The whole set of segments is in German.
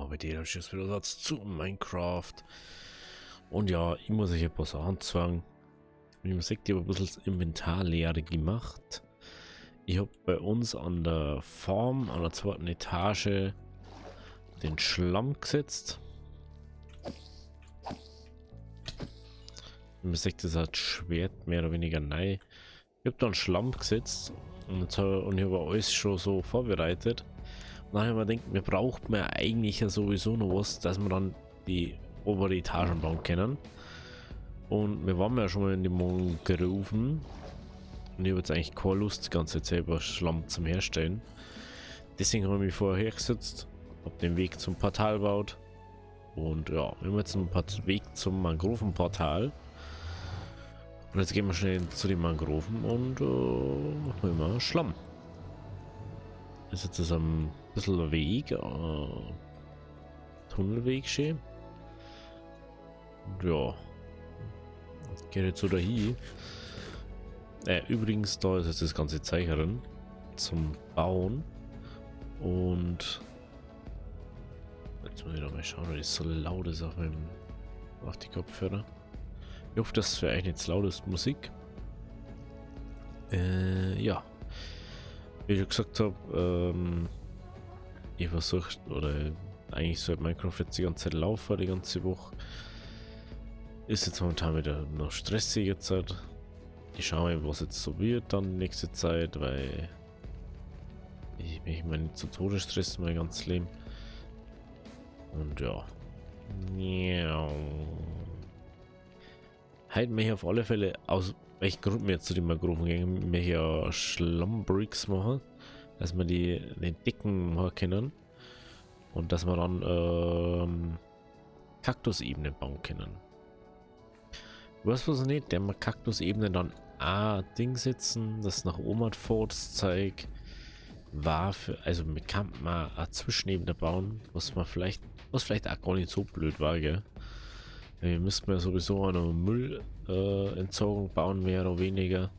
mit dir ist jetzt wieder Satz zu Minecraft. Und ja, ich muss euch ein paar Sachen sagen. Wie man sieht, ich habe ein bisschen das Inventar leer gemacht. Ich habe bei uns an der Farm, an der zweiten Etage, den Schlamm gesetzt. Wie man sieht, das hat Schwert mehr oder weniger neu. Ich habe da einen Schlamm gesetzt und ich habe alles schon so vorbereitet. Und dann habe ich mir gedacht, wir brauchen ja eigentlich ja sowieso noch was, dass wir dann die obere Etagen bauen können. Und wir waren ja schon mal in die Mangroven. Und ich habe jetzt eigentlich keine Lust, die ganze Zeit selber Schlamm zum Herstellen. Deswegen habe ich mich vorher hergesetzt, habe den Weg zum Portal gebaut. Und ja, wir haben jetzt einen Weg zum Mangrovenportal. Und jetzt gehen wir schnell zu den Mangroven und holen wir Schlamm. Das ist jetzt ein bisschen ein Weg, Tunnelweg schön. Und ja, geht jetzt so dahin. Übrigens, da ist jetzt das ganze Zeichern zum Bauen. Und jetzt muss ich doch mal schauen, weil es so laut ist auf die Kopfhörer. Ich hoffe, das ist für euch nicht zu laut ist, Musik. Ja. Wie ich schon gesagt habe, ich versuche, oder eigentlich soll Minecraft jetzt die ganze Zeit laufen, die ganze Woche. Ist jetzt momentan wieder noch stressige Zeit. Ich schaue mal, was jetzt so wird dann nächste Zeit, weil ich mich immer nicht zu Tode stressen, mein ganzes Leben. Und ja. Halten wir hier auf alle Fälle aus welchen Grund wir jetzt zu den Mangroven gehen, wir hier Schlammbricks machen, dass wir den dicken machen können und dass wir dann Kaktusebene bauen können. Was nicht, der wir Kaktusebene dann ein Ding setzen, das nach oben fort zeigt, war für, also wir kann mal eine Zwischenebene bauen, was vielleicht auch gar nicht so blöd war, gell? Wir müssten ja sowieso eine Müllentsorgung bauen, mehr oder weniger,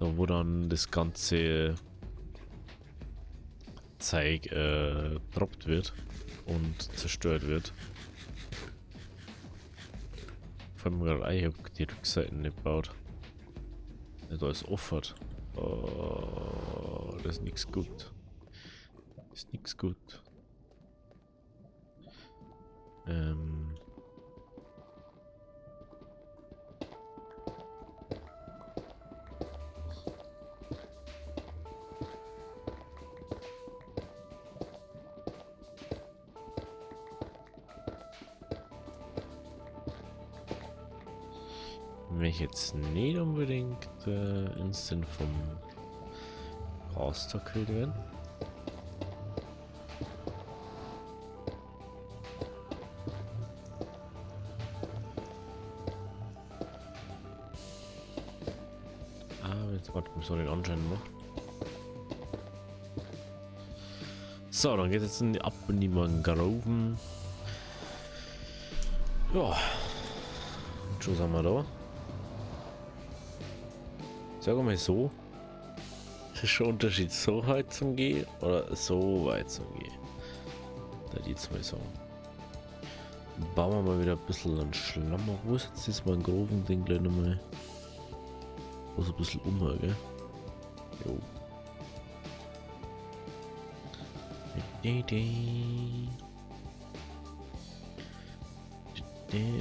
wo dann das ganze Zeug droppt wird und zerstört wird. Vor allem gerade ich habe die Rückseiten nicht gebaut. Ja, da ist offen. Oh, das ist nichts gut. Das ist nichts gut. Mich jetzt nicht unbedingt im Sinn vom Rasterkill werden. Jetzt warte ich so den Anschein noch. So, dann geht es jetzt ab in die Mangroven. Ja, und schon sind wir da. Sagen wir so, es ist schon ein Unterschied, so weit zum Gehen oder so weit zum Gehen. Da die zwei sagen. Bauen wir mal wieder ein bisschen an Schlamm. Wo ist jetzt das Mangroven-Ding gleich nochmal? Wo so ein bisschen gell? Jo.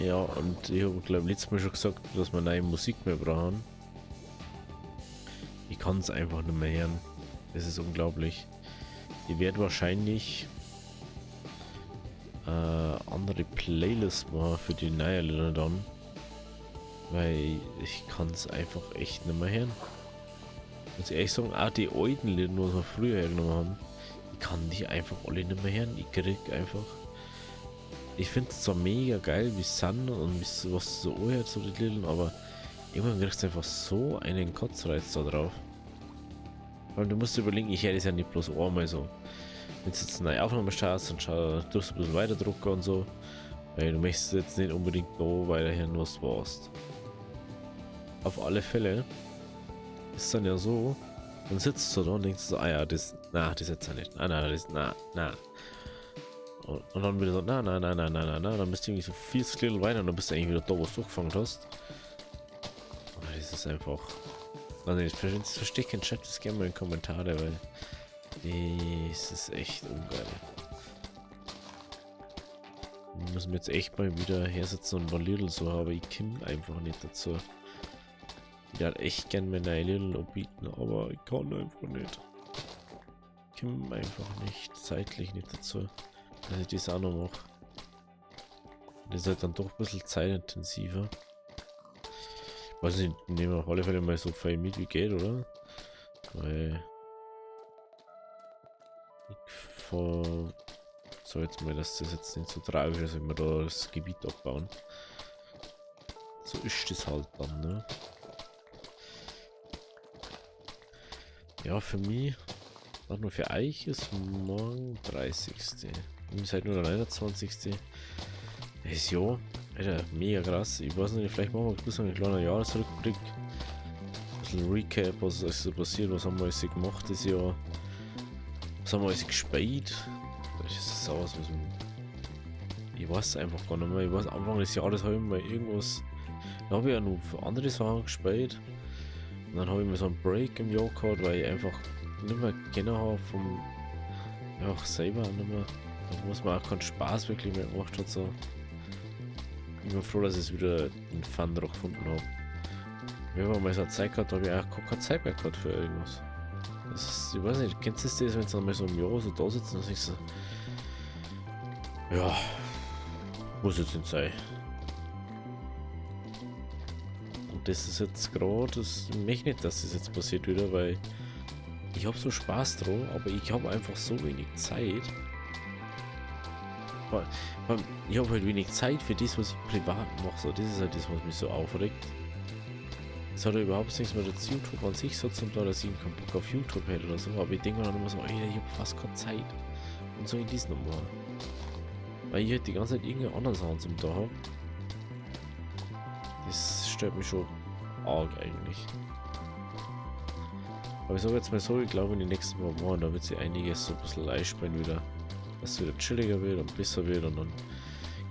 Ja, und ich habe glaube letztes Mal schon gesagt, dass wir neue Musik mehr brauchen. Ich kann es einfach nicht mehr hören. Das ist unglaublich. Ich werde wahrscheinlich andere Playlists machen für die neuen Lieder dann. Weil ich kann es einfach echt nicht mehr hören. Muss ich ehrlich sagen, auch die alten Lieder, die wir früher hergenommen haben, ich kann die einfach alle nicht mehr hören. Ich krieg einfach. Ich finde es zwar mega geil, wie es sind und was so anhört, so die Lieder, aber irgendwann kriegst du einfach so einen Kotzreiz da drauf. Weil du musst überlegen, ich höre das ja nicht bloß einmal so. Wenn du jetzt eine neue Aufnahme startest, dann tust du ein bisschen weiter drucken und so. Weil du möchtest jetzt nicht unbedingt da weiterhören, was du warst. Auf alle Fälle ist dann ja so, dann sitzt du da und denkst so, ah ja, das jetzt ja nicht. Ah, nein, das, na. und dann wieder so, nein, dann bist du irgendwie so 40 Level weiter und dann bist du eigentlich wieder da, wo du gefangen hast. Und das ist einfach... Also ich verstehe keinen Chat, das gerne mal in Kommentare, weil... Das ist echt ungeil. Wir müssen jetzt echt mal wieder hersetzen und mal Lidl so, aber ich komme einfach nicht dazu. Ich hätte echt gern mir eine Lidl anbieten, aber ich kann einfach nicht. Ich komme einfach nicht, zeitlich nicht dazu, dass ich das auch noch mache. Das ist halt dann doch ein bisschen zeitintensiver. Ich weiß nicht, nehmen wir auf alle Fälle mal so viel mit wie geht, oder? Weil... So, jetzt mal, dass das jetzt nicht so tragisch ist, wenn wir da das Gebiet abbauen. So ist das halt dann, ne? Ja, für mich, auch nur für euch ist morgen 30. Ihr seid nur der 29. Das ist ja, Alter, mega krass. Ich weiß nicht, vielleicht machen wir ein bisschen einen kleinen Jahresrückblick. Ein bisschen Recap, was ist so passiert, was haben wir alles gemacht das Jahr. Was haben wir alles gespielt. Das ist sowas, was man... Ich weiß einfach gar nicht mehr. Ich weiß, Anfang des Jahres habe ich mal irgendwas... Da habe ich ja noch für andere Sachen gespielt. Und dann habe ich mir so einen Break im Jahr gehabt, weil ich einfach nicht mehr kennen habe vom... Einfach selber nicht mehr... Wo es mir auch keinen Spaß wirklich mehr gemacht hat. So. Ich bin froh, dass ich wieder den Fun drauf gefunden habe. Wenn man mal so eine Zeit gehabt, habe ich auch gar keine Zeit mehr gehabt für irgendwas. Das ist, ich weiß nicht, kennst du das, wenn du dann mal so im Jahr so da sitzt und denkst so, ja, muss jetzt nicht sein. Und das ist jetzt gerade, das möchte nicht, dass das jetzt passiert wieder, weil ich habe so Spaß dran, aber ich habe einfach so wenig Zeit. Ich habe halt wenig Zeit für das, was ich privat mache. So, das ist halt das, was mich so aufregt. Es hat ja überhaupt nichts mit das YouTube an sich so zum Teil, dass ich keinen Bock auf YouTube hätte oder so, aber ich denke mir dann immer so, ey, ich habe fast keine Zeit. Und so in dies nochmal. Weil ich halt die ganze Zeit irgendeine anderen Sachen zum Tag habe. Das stört mich schon arg eigentlich. Aber ich sage jetzt mal so, ich glaube in den nächsten paar Wochen, da wird sich einiges so ein bisschen einspielen wieder. Dass es wieder chilliger wird und besser wird und dann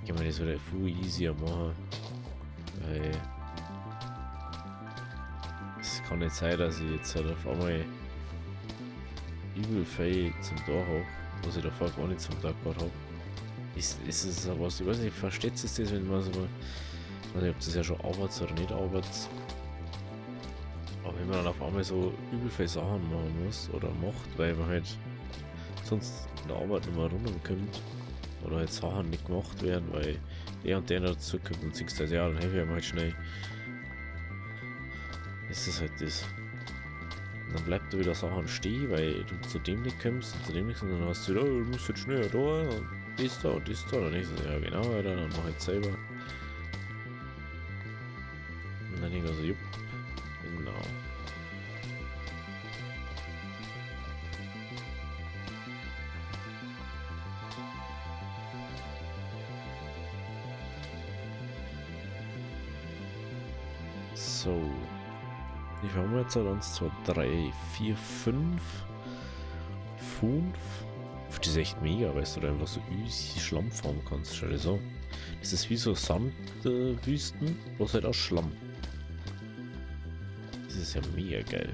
kann man das wieder viel easier machen. Weil es kann nicht sein, dass ich jetzt halt auf einmal übel viel zum Tag habe, was ich davor gar nicht zum Tag gehabt habe. Ist es was, ich weiß nicht, versteht es das, wenn man so, ich weiß nicht, ob das ja schon arbeitet oder nicht arbeitet. Aber wenn man dann auf einmal so übel viele Sachen machen muss oder macht, weil man halt sonst in der Arbeit nicht mehr runterkommt oder halt Sachen nicht gemacht werden, weil der und der dazu kommt und siehst das, ja, dann helfe ich ihm halt schnell. Das ist halt das. Und dann bleibt da wieder Sachen stehen, weil du zu dem nicht kommst und zu dem nichts und dann hast du wieder, oh, du musst jetzt schneller da und das da und das da. Und dann ist es, ja genau, Alter, dann mach ich selber. Und dann denke ich so, jupp, genau. So. Wie viel haben wir jetzt? 1, 2, 3, 4, 5. 5. Das ist echt mega, weißt du, da einfach so easy Schlamm fahren kannst. Stell dir so. Das ist wie so Sandwüsten, bloß halt aus Schlamm. Das ist ja mega geil.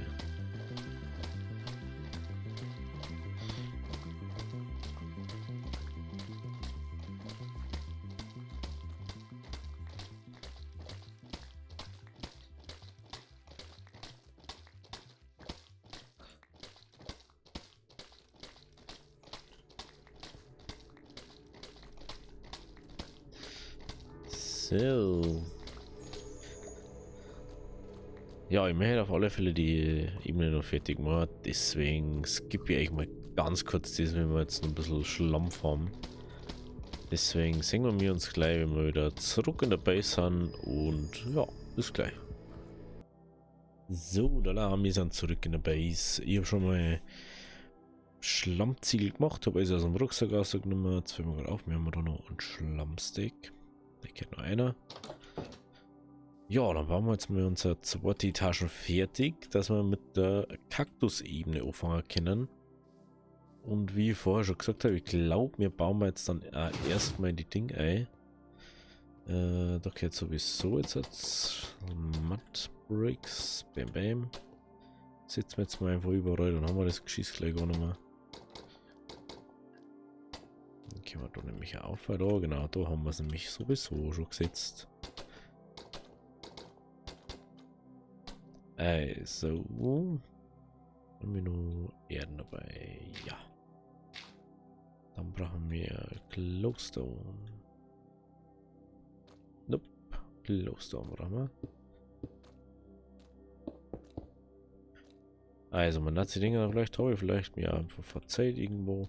So. Ja, ich möchte auf alle Fälle die Ebene noch fertig machen, deswegen skippe ich eigentlich mal ganz kurz das, wenn wir jetzt noch ein bisschen Schlamm haben. Deswegen sehen wir uns gleich, wenn wir wieder zurück in der Base sind und ja, bis gleich. So, da wir sind zurück in der Base. Ich habe schon mal Schlammziegel gemacht, habe also aus dem Rucksack rausgenommen. Jetzt fällt mir gerade auf, wir haben da noch einen Schlammstick. Da geht noch einer. Ja, dann bauen wir jetzt mal unsere zweite Etagen fertig, dass wir mit der Kaktusebene anfangen können. Und wie ich vorher schon gesagt habe, ich glaube, wir bauen jetzt dann erstmal die Ding ein. Da geht sowieso jetzt Mud Bricks. Bam bam. Setzen wir jetzt mal einfach überall, dann haben wir das Geschiss gleich gar nicht mehr. Dann können wir da nämlich auf, weil da, genau, da haben wir es nämlich sowieso schon gesetzt. Also, haben wir noch Erden dabei? Ja. Dann brauchen wir Glowstone. Nope, Glowstone brauchen wir. Also, man hat die Dinger vielleicht habe ich vielleicht mir einfach verzeiht irgendwo.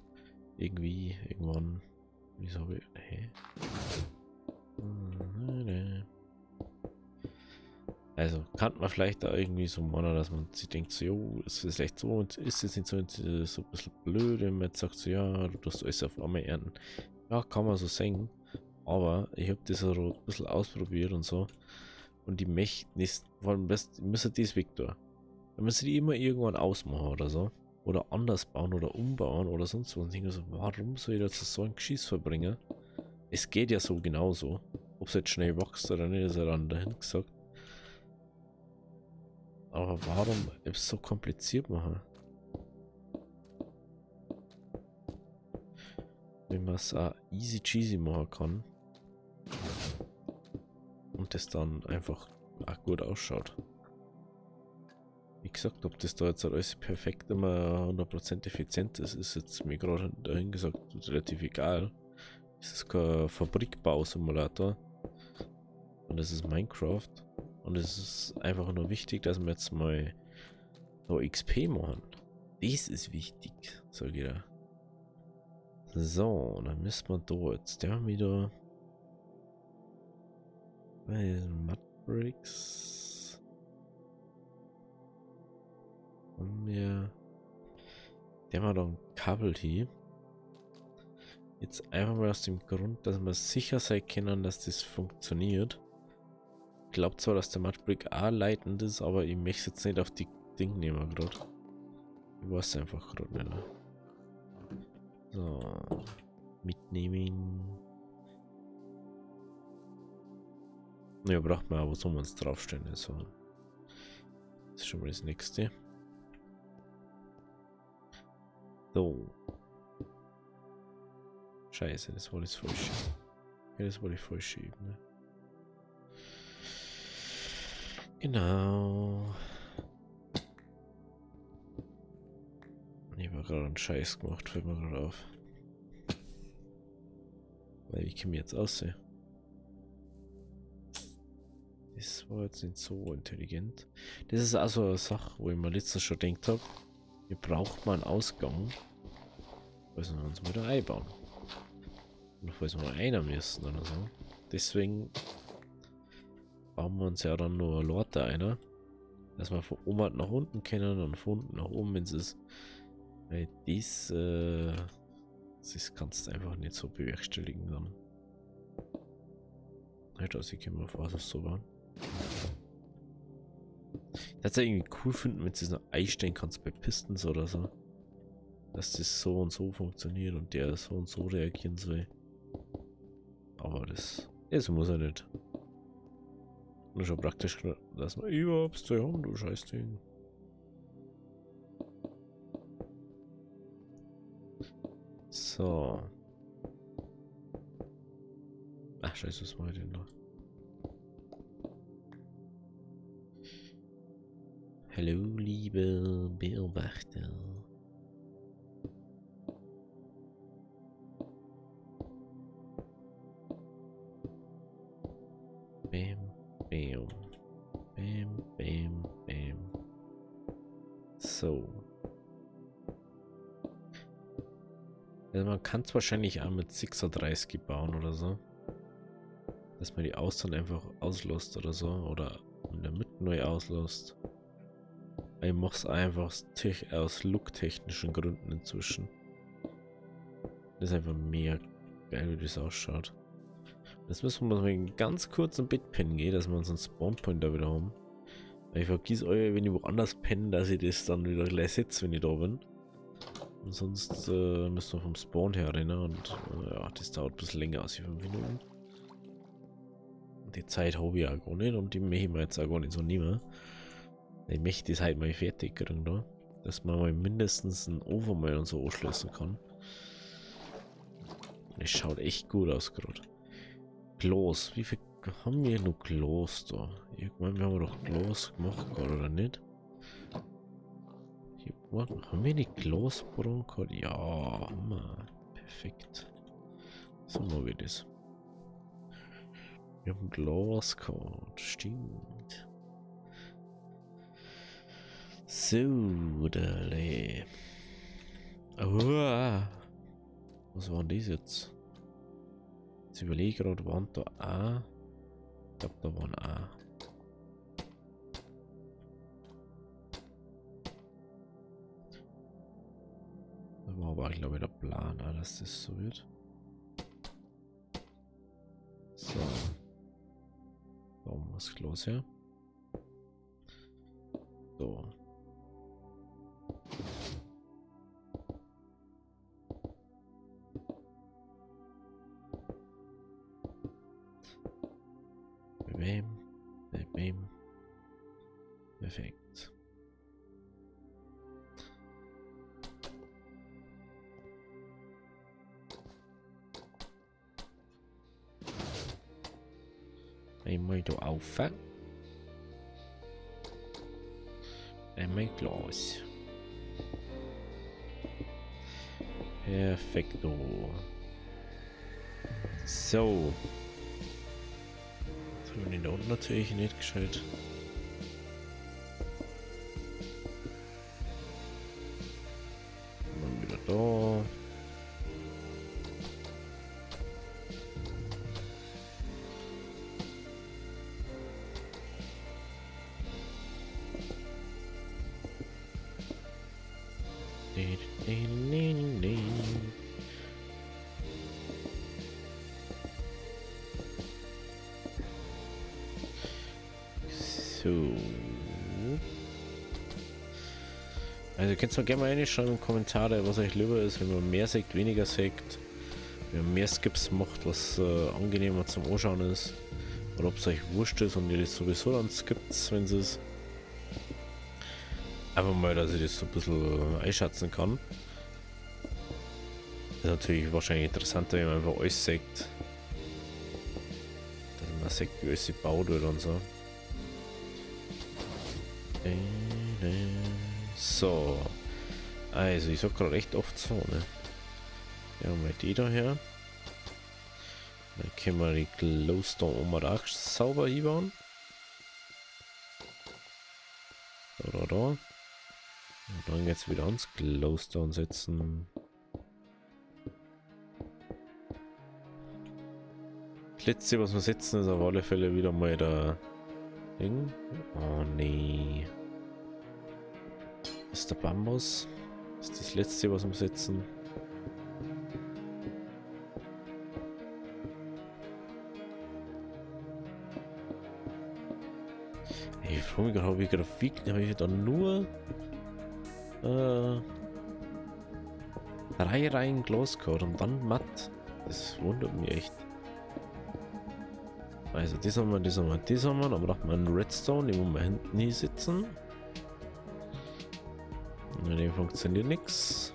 Irgendwie, irgendwann. Wieso habe ich. Hä? Also kann man vielleicht da irgendwie so meinen, dass man sich denkt, so, jo, es ist echt so und ist es nicht so, so ein bisschen blöd, wenn man jetzt sagt, so, ja, du tust alles auf einmal ernten. Ja, kann man so sagen, aber ich habe das so ein bisschen ausprobiert und so und die möchten nicht, vor allem müssen das weg tun. Dann müssen die immer irgendwann ausmachen oder so oder anders bauen oder umbauen oder sonst was und denke so, warum soll ich jetzt so ein Geschiss verbringen? Es geht ja so genauso, ob es jetzt schnell wächst oder nicht, ist ja dann dahin gesagt. Aber warum es so kompliziert machen? Wenn man es easy cheesy machen kann. Und das dann einfach auch gut ausschaut. Wie gesagt, ob das da jetzt alles perfekt immer 100% effizient ist, ist jetzt mir gerade dahin gesagt relativ egal. Es ist kein Fabrikbausimulator. Und es ist Minecraft. Und es ist einfach nur wichtig, dass wir jetzt mal so XP machen. Das ist wichtig, sag ich da. So, dann müssen wir da jetzt der wieder bei den Mudbricks. Und wir der mal dann kabelt hier. Jetzt einfach mal aus dem Grund, dass wir sicher sein können, dass das funktioniert. Ich glaube zwar, dass der Mudbrick auch leitend ist, aber ich möchte jetzt nicht auf die Ding nehmen gerade. Ich weiß einfach gerade nicht. So, mitnehmen. Ja, braucht man aber so man es draufstellen. Also, das ist schon mal das nächste. So. Scheiße, das war das falsche. Ja, das war die falsche Ebene. Genau. Ich habe gerade einen Scheiß gemacht, fällt mir gerade auf. Weil ich mir jetzt aussehe. Das war jetzt nicht so intelligent. Das ist also eine Sache, wo ich mir letztens schon gedacht habe. Hier braucht man einen Ausgang. Falls wir uns wieder einbauen. Oder falls wir mal einer müssen oder so. Deswegen bauen wir uns ja dann nur eine Lorte einer. Dass wir von oben nach unten können und von unten nach oben, wenn es ist. Weil das kannst du einfach nicht so bewerkstelligen dann. Halt, also ich kann mir vor, dass es so war. Das irgendwie cool finden, wenn du es noch einstellen kannst bei Pistons oder so. Dass das so und so funktioniert und der so und so reagieren soll. Aber das muss er nicht. Nur schon praktisch, dass man überhaupt zu haben, du Scheißding. So. Ach, scheiße, was mache ich denn noch? Hallo, liebe Beobachter. Bam, bam. Bam, bam, bam. So. Also man kann es wahrscheinlich auch mit 36 bauen oder so. Dass man die Außen einfach auslässt oder so. Oder in der Mitte neu auslässt. Ich mache es einfach aus looktechnischen Gründen inzwischen. Das ist einfach mega geil, wie das ausschaut. Jetzt müssen wir mal einen ganz kurzen Bit pennen gehen, dass wir unseren Spawnpoint da wieder haben. Weil ich vergiss euch, wenn ich woanders penne, dass ich das dann wieder gleich setze, wenn ich da bin. Und sonst müssen wir vom Spawn her rennen und ja, das dauert ein bisschen länger als 5 Minuten. Und die Zeit habe ich auch gar nicht und die möchte ich mir jetzt auch gar nicht so nehmen. Ich möchte das halt mal fertig kriegen da, dass man mal mindestens einen Ofen mal und so anschließen kann. Das schaut echt gut aus gerade. Glas, wie viel haben wir noch Glas da? Irgendwann haben wir doch Glas gemacht gerade, oder nicht? Haben wir nicht Glasbrunnen gehabt? Ja, haben wir. Perfekt. So machen wir das. Wir haben Glas gehabt, stimmt. So, dale. Was war denn das jetzt? Jetzt überlege ich gerade, waren da A? Ich glaube, da waren A. Da war aber, glaube ich, der Plan, dass das so wird. So. Da haben wir das Glas her. So. Bam. Perfekt. Einmal da auf. Einmal Glas. Perfekto. So. Das haben wir da unten natürlich nicht gescheit. Dann wieder da. So. Also ihr könnt mir gerne mal reinschreiben in die Kommentare, was euch lieber ist, wenn man mehr sagt, weniger sagt, wenn man mehr Skips macht, was angenehmer zum Anschauen ist, oder ob es euch wurscht ist und ihr das sowieso dann skippt, wenn es einfach mal, dass ich das so ein bisschen einschätzen kann. Das ist natürlich wahrscheinlich interessanter, wenn man einfach alles sagt, dass man sagt, wie alles gebaut wird und so. So, also ich sag gerade recht oft so, ne? Ja, mal die da her. Dann können wir die Glowstone um auch sauber hinbauen. Da. Und dann jetzt wieder ans Glowstone setzen. Das letzte, was wir setzen, ist auf alle Fälle wieder mal der Ding. Oh nee. Das ist der Bambus. Das ist das letzte, was wir setzen. Ich frage mich gerade, habe ich da nur 3 Reihen Glas gehabt und dann matt. Das wundert mich echt. Also das haben wir, dann braucht man einen Redstone, den muss man hinten hier sitzen. Und dem funktioniert nichts.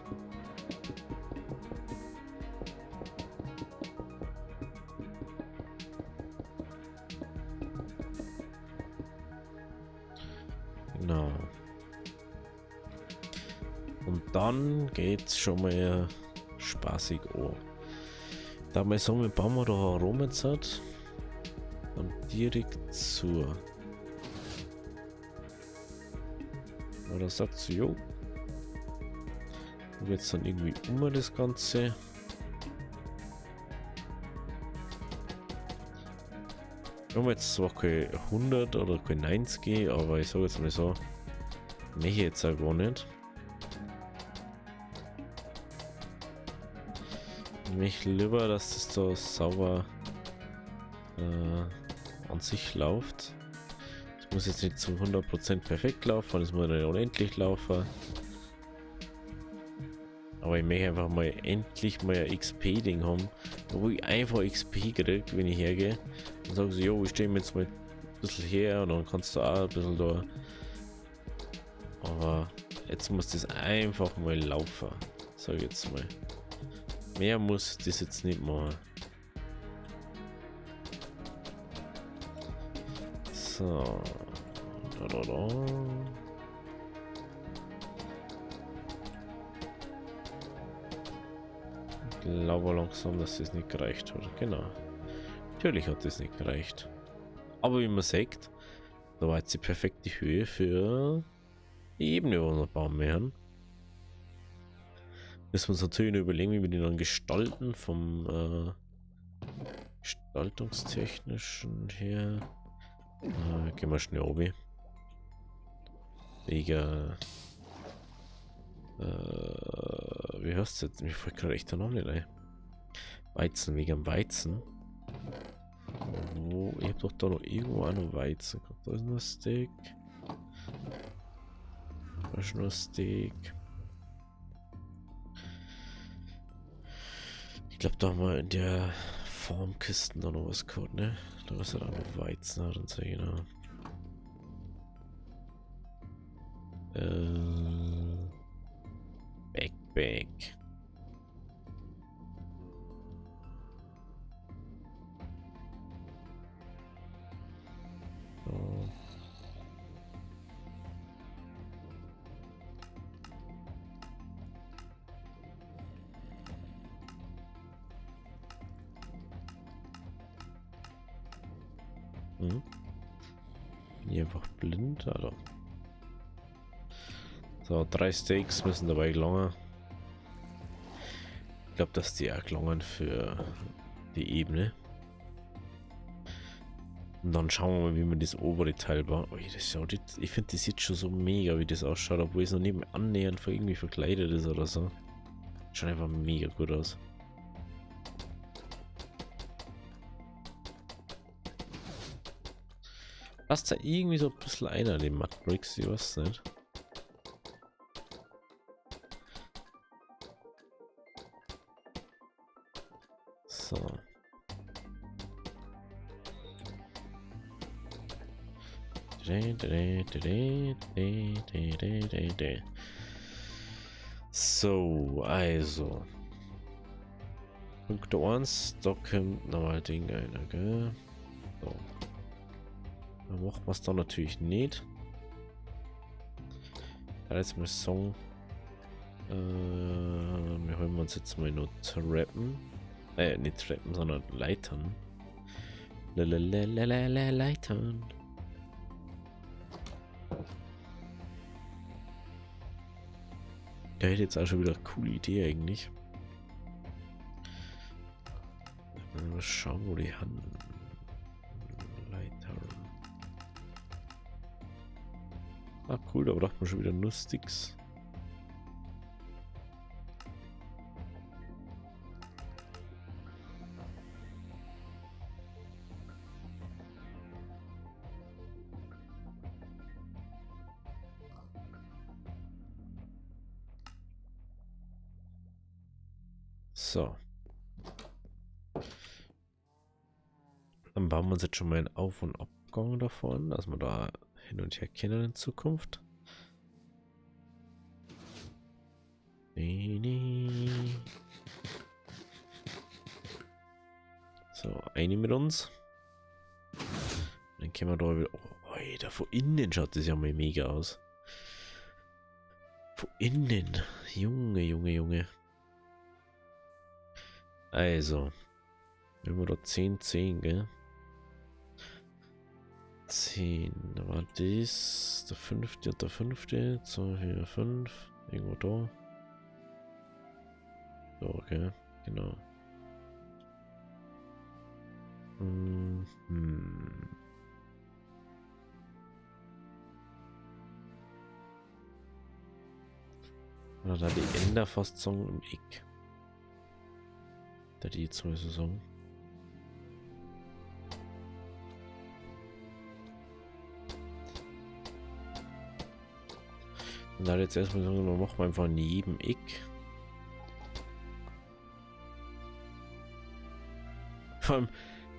Genau. Und dann geht's schon mal spaßig an. Da mal sagen, wir bauen wir da rum jetzt hat. Und direkt zu. Oder sagt sie, jo. Und jetzt dann irgendwie um das Ganze. Wir haben jetzt zwar kein 100 oder kein 90, aber ich sage jetzt mal so, möchte ich jetzt auch gar nicht. Ich möchte lieber, dass das da sauber an sich läuft. Es muss jetzt nicht zu 100% perfekt laufen, es muss nicht unendlich laufen. Aber ich möchte einfach mal endlich mal ein XP-Ding haben, wo ich einfach XP kriege, wenn ich hergehe. Und sage so, jo, ich stehe mir jetzt mal ein bisschen her und dann kannst du auch ein bisschen da. Aber jetzt muss das einfach mal laufen, sage ich jetzt mal. Mehr muss das jetzt nicht machen. So. Da. Ich glaube langsam, dass das nicht gereicht hat. Genau. Natürlich hat das nicht gereicht. Aber wie man sieht, da war jetzt die perfekte Höhe für die Ebene, wo wir bauen werden. Müssen wir uns natürlich noch überlegen, wie wir die dann gestalten, vom gestaltungstechnischen her. Gehen wir schnell oben. Wegen. Wie heißt es jetzt? Mir fällt gerade echt der Name nicht ein. Weizen, wegen dem Weizen. Wo? Ich hab doch da noch irgendwo auch noch Weizen gehabt. Da ist nur ein Steak. Da ist nur ein Steak. Ich glaube, da haben wir in der Formkisten da noch was gehabt, ne? Da ist halt auch noch Weizen drin, so genau. Backpack. So. Hm. Bin ich einfach blind, oder? So, 3 Steaks müssen dabei gelangen. Ich glaube, dass die auch gelangen für die Ebene. Und dann schauen wir mal, wie man das obere Teil baut. Oh, das schaut jetzt, ich finde, das sieht schon so mega, wie das ausschaut, obwohl es noch nicht mehr annähernd irgendwie verkleidet ist oder so. Schaut einfach mega gut aus. Passt da irgendwie so ein bisschen ein an den Mud Bricks, ich weiß nicht. So. So, also. Punkt 1, da kommt nochmal Ding einer, gell? So. Dann machen wir es da natürlich nicht. Jetzt mal Song. Wir holen uns jetzt mal nur Treppen. Nicht Treppen, sondern Leitern. Leitern. Der hätte jetzt auch schon wieder eine coole Idee eigentlich. Mal schauen, wo die Hand. Leitern. Ah, cool, da braucht man schon wieder nur Sticks. So. Dann bauen wir uns jetzt schon mal einen Auf- und Abgang davon, dass wir da hin und her können in Zukunft. So, eine mit uns. Dann können wir da wieder. Oh, Alter, von innen schaut das ja mal mega aus. Von innen. Junge. Also. Wenn wir da 10, gell? 10. Da war das. Der 5. und der 5. So, hier 5. Irgendwo da. So, okay. Genau. Oder da die Enderfassung im Eck. Da die 2 Saison. Und da jetzt erstmal sagen, wir machen einfach in jedem Eck Vor allem,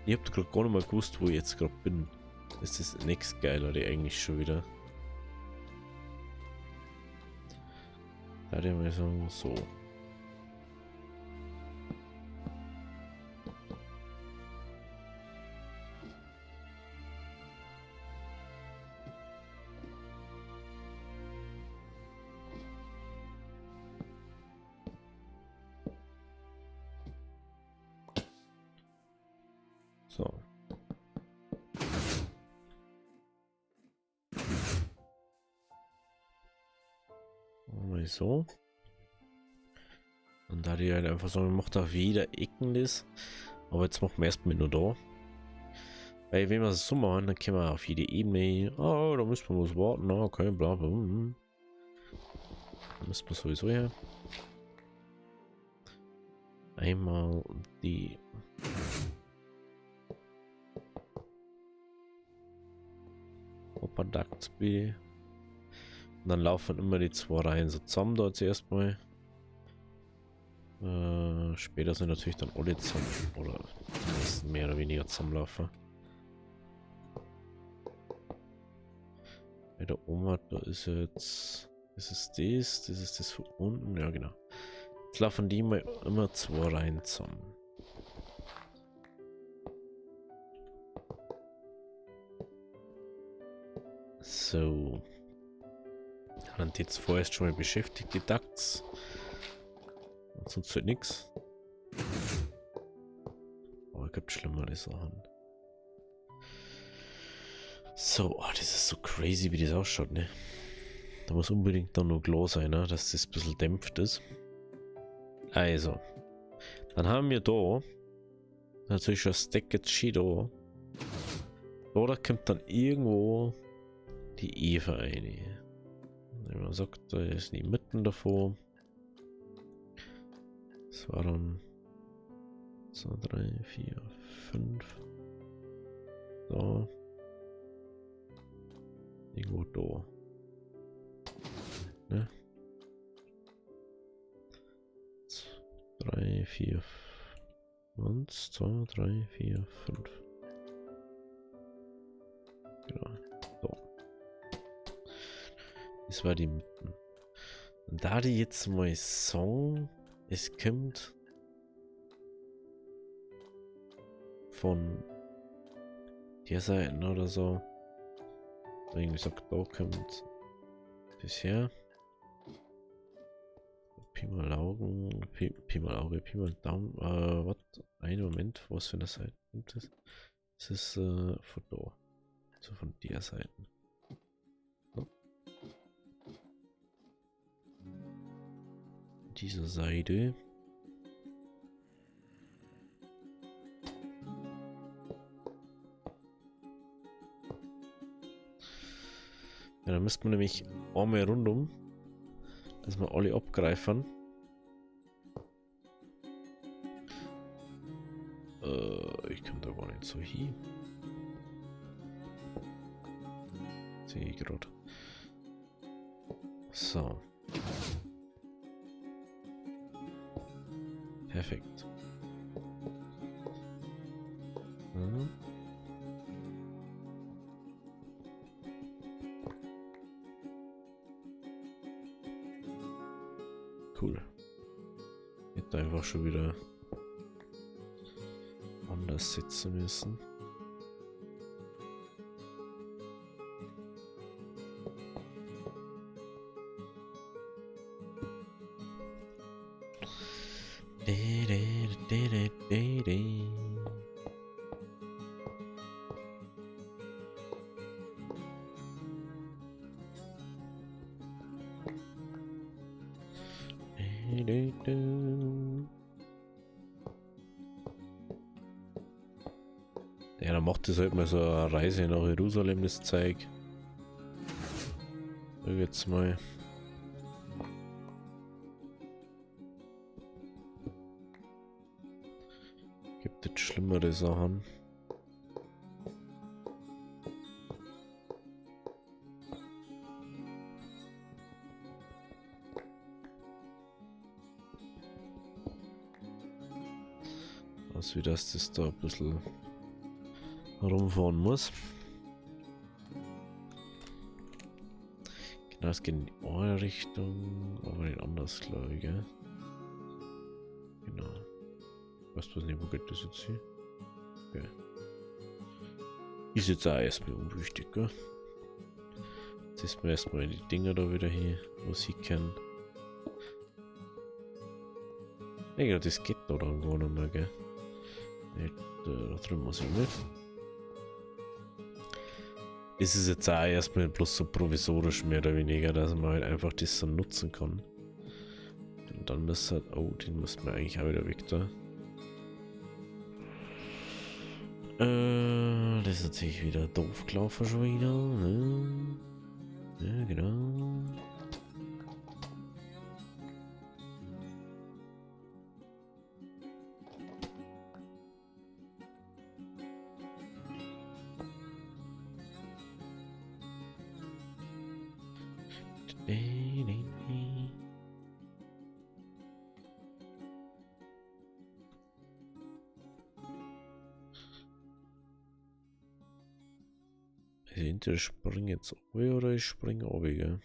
ich hab gerade gar nicht mal gewusst, wo ich jetzt gerade bin. Das ist das nächstgeilere eigentlich schon wieder. Da hätte ich mal sagen, so. So. Mal so. Und da die halt einfach so, man macht auf jeder Ecken das. Aber jetzt machen wir erstmal nur da. Weil wenn wir es so machen, dann können wir auf jede Ebene. Oh, da müssen wir was warten. Okay, bla bla. Da müssen wir sowieso her. Einmal die. Ducts B. Und dann laufen immer die zwei Reihen so zusammen dort zuerst mal. Später sind natürlich dann alle zusammen. Oder zumindest mehr oder weniger zusammenlaufen. Bei der Oma, da ist jetzt. Das ist das von unten. Ja, genau. Jetzt laufen die mal immer zwei Reihen zusammen. So. Dann jetzt vorerst schon mal beschäftigt, die Ducts. Und sonst halt nichts. Aber es gibt schlimmere Sachen. So, oh, das ist so crazy, wie das ausschaut, ne? Da muss unbedingt dann noch klar sein, ne? Dass das ein bisschen dämpft ist. Also. Dann haben wir da natürlich schon Stack jetzt schon da. Da kommt dann irgendwo die Eva rein. Wenn man sagt, da ist die mitten davor. Das war dann 2, 3, 4, 5. So. Irgendwo da. Ne? 3, 4, 1, 2, 3, 4, 5. Genau. So. Das war die Mitten. Und da die jetzt mal Song, es kommt von der Seite oder so. Irgendwie sagt, da kommt bisher. Pi mal Augen, Pi mal Auge, Pi mal Daumen. Warte, einen Moment, was für eine Seite kommt das? Das ist von da. So von der Seite. So. Diese Seite. Ja, da müsste man nämlich einmal rundum, dass wir alle abgreifen. Ich komme da gar nicht so hin. Sehe ich gerade. So. Perfekt. Mhm. Cool. Hätte einfach schon wieder anders sitzen müssen. Ja, dann macht das halt mal so eine Reise nach Jerusalem, das Zeug. Da jetzt mal. Gibt es schlimmere Sachen. aus, wie das da ein bisschen herumfahren muss. Genau, es geht in die eine Richtung, aber nicht anders, glaube ich, gell? Genau. Weißt du was nicht, wo geht das jetzt hin? Okay. Ist jetzt auch erstmal unwichtig, gell? Jetzt ist mir erstmal die Dinger da wieder hier, wo sie kennen. Ja, genau, das geht da dann gar nicht mehr, gell? Nicht, da drüben muss ich nicht. Das ist jetzt auch erstmal bloß so provisorisch mehr oder weniger, dass man halt einfach das so nutzen kann. Und dann muss halt, oh, den muss man eigentlich auch wieder weg da. Das ist natürlich wieder doof gelaufen schon wieder, ne? Ja, genau. Entweder ich springe jetzt oben oder ich springe oben, gell?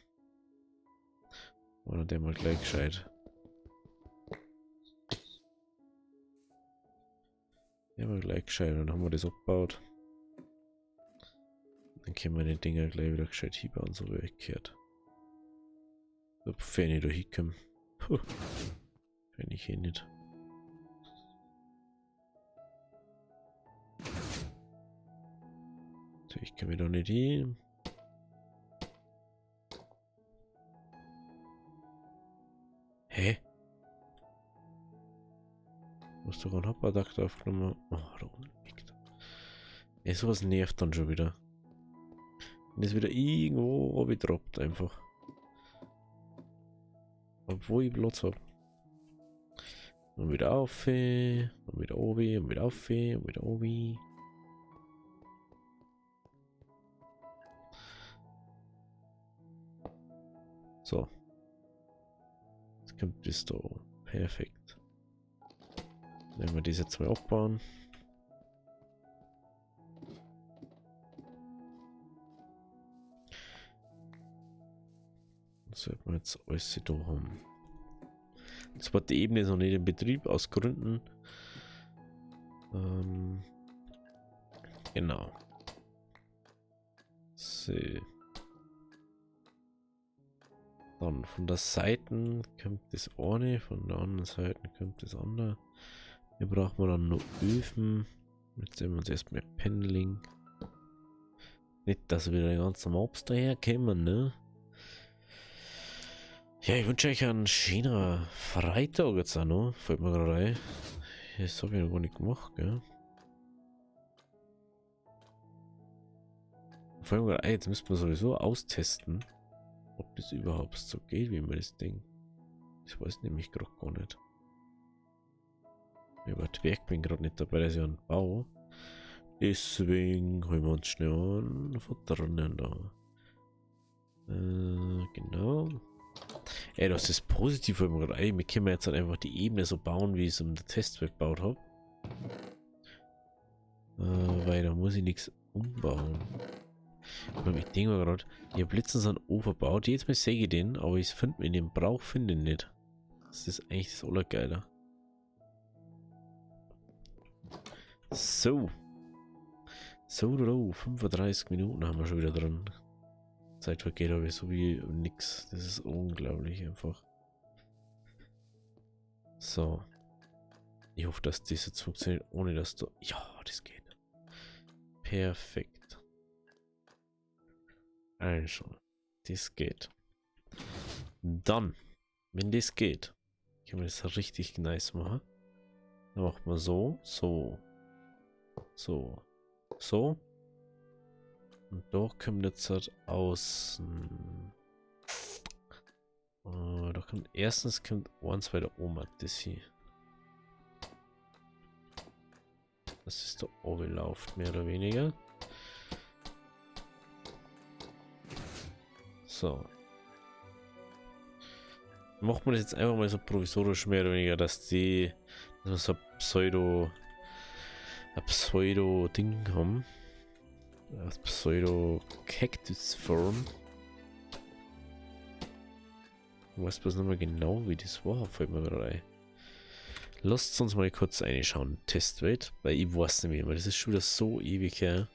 Oder der mal gleich gescheit. Der mal gleich gescheit, dann haben wir das abgebaut. Dann können wir die Dinger gleich wieder gescheit hinbauen, so wie weggekehrt. Wenn ich da hinkomme. Puh. Wenn ich hier nicht. So, ich kann mir da nicht hin. Hä? Hast du einen Hopperdakt aufgenommen? Oh, da unten liegt. Ey, sowas nervt dann schon wieder. Wenn es wieder irgendwo droppt einfach. Obwohl ich Platz habe. Und wieder auf, und wieder oben, und wieder auf, und wieder oben. So. Jetzt kommt das da. Perfekt. Wenn wir das jetzt mal abbauen. Dann sollten wir jetzt alles da haben. Die zweite Ebene ist noch nicht in Betrieb, aus Gründen. Genau. So. Dann von der Seite kommt das eine, von der anderen Seite kommt das andere. Hier brauchen wir dann noch Öfen. Jetzt sehen wir uns erstmal Pendling. Nicht, dass wieder die ganzen Mobs daherkommen, ne? Ja, ich wünsche euch einen schönen Freitag jetzt auch noch. Fällt mir gerade ein. Das habe ich noch gar nicht gemacht, gell? Fällt mir gerade ein, jetzt müssen wir sowieso austesten, ob das überhaupt so geht, wie man das Ding. Ich weiß nämlich gerade gar nicht. Aber das Werk bin gerade nicht dabei, das ist ja ein Bau. Deswegen holen wir uns schnell an von drinnen da. Genau. Ey, das ist positiv, weil wir gerade, wir können jetzt halt einfach die Ebene so bauen, wie ich es im Testwelt gebaut habe. Weil da muss ich nichts umbauen. Ich denke mal gerade, die Blitzen sind overbaut. Jetzt mal sehe ich den, aber ich finde in dem Brauch finde ich nicht. Das ist eigentlich das Allergeile. So. So, 35 Minuten haben wir schon wieder dran. Zeit vergeht aber so wie nix. Das ist unglaublich einfach. So. Ich hoffe, dass das jetzt funktioniert, ohne dass du... Ja, das geht. Perfekt. Also, das geht. Dann, wenn das geht, können wir das richtig nice machen. Dann macht man so, so, so, so. Und da kommt jetzt halt außen. Da kommt erstens kommt eins weiter oben das hier. Das ist da oben läuft, mehr oder weniger. So. Macht man das jetzt einfach mal so provisorisch mehr oder weniger, dass man so Pseudo ein Pseudo-Ding haben. Ein Pseudo-Cactus-Form. Ich weiß bloß nicht mehr genau, wie das war, fällt mir gerade ein. Lasst uns mal kurz reinschauen. Testwelt, weil ich weiß nicht mehr, weil das ist schon wieder so ewig her.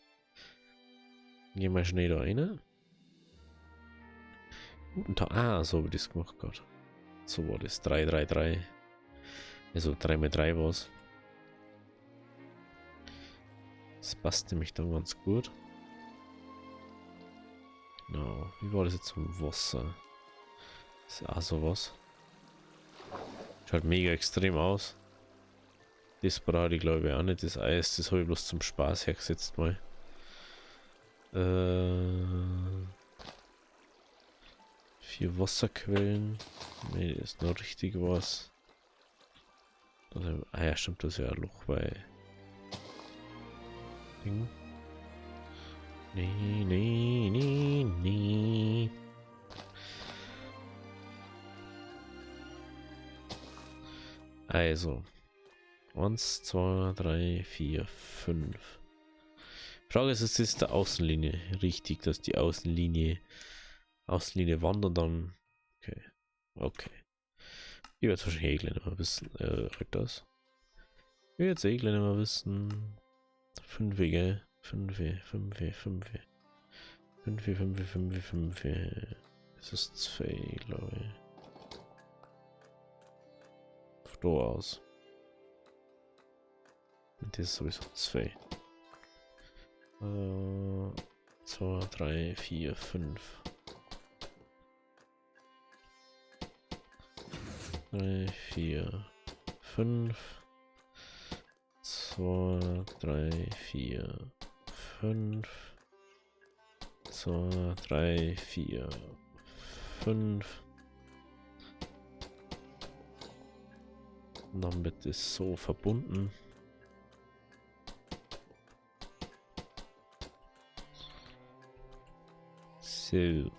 Gehen wir schnell da rein. Guten Tag. Ah, so habe ich das gemacht gerade. So war das. 333. Also 3x3 war es. Das passt nämlich dann ganz gut. Genau. Wie war das jetzt zum Wasser? Das ist auch sowas. Schaut mega extrem aus. Das brauche ich glaube ich auch nicht. Das Eis, das habe ich bloß zum Spaß hergesetzt mal. 4 Wasserquellen. Ne, das ist noch richtig was. Also, ah ja, stimmt, das ist ja ein Loch bei Ding. Nee, nee, nee, nee. Also. 1, 2, 3, 4, 5. Frage ist, ist das der Außenlinie? Richtig, dass die Außenlinie wandert dann. Okay. Okay. Ich werde es wahrscheinlich eh gleich nicht mehr wissen. Das. Ich werde es eh gleich nicht mehr wissen. 5, gell? 5. Das ist 2, glaube ich. Von da aus. Und das ist sowieso 2. 2, 3, 4, 5. 3, 4, 5. 2, 3, 4, 5. 2, 3, 4, 5. Und dann wird es so verbunden. So.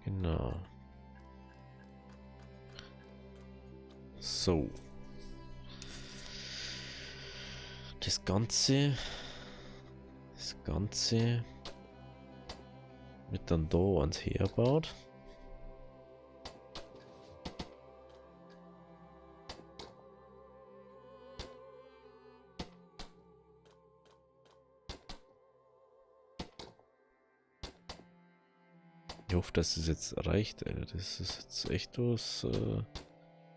Genau. So. Das Ganze wird dann da ans herbaut. Ich hoffe, dass es jetzt reicht, Alter. Das ist jetzt echt was ein